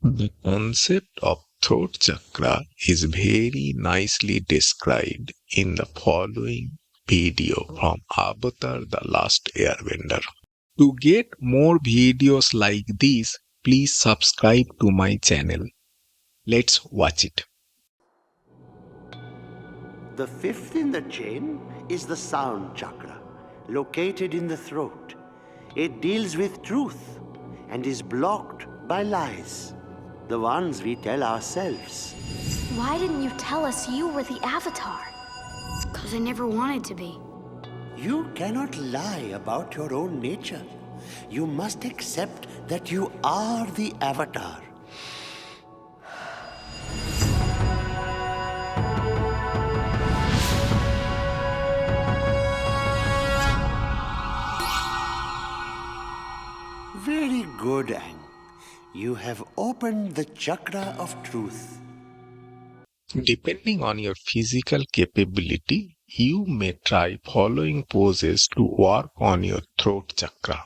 The concept of throat chakra is very nicely described in the following video from Avatar The Last Airbender. To get more videos like this, please subscribe to my channel. Let's watch it. The fifth in the chain is the sound chakra, located in the throat. It deals with truth and is blocked by lies, the ones we tell ourselves. Why didn't you tell us you were the Avatar? 'Cause I never wanted to be. You cannot lie about your own nature. You must accept that you are the Avatar. Very good, Aang. You have opened the chakra of truth. Depending on your physical capability, you may try following poses to work on your throat chakra.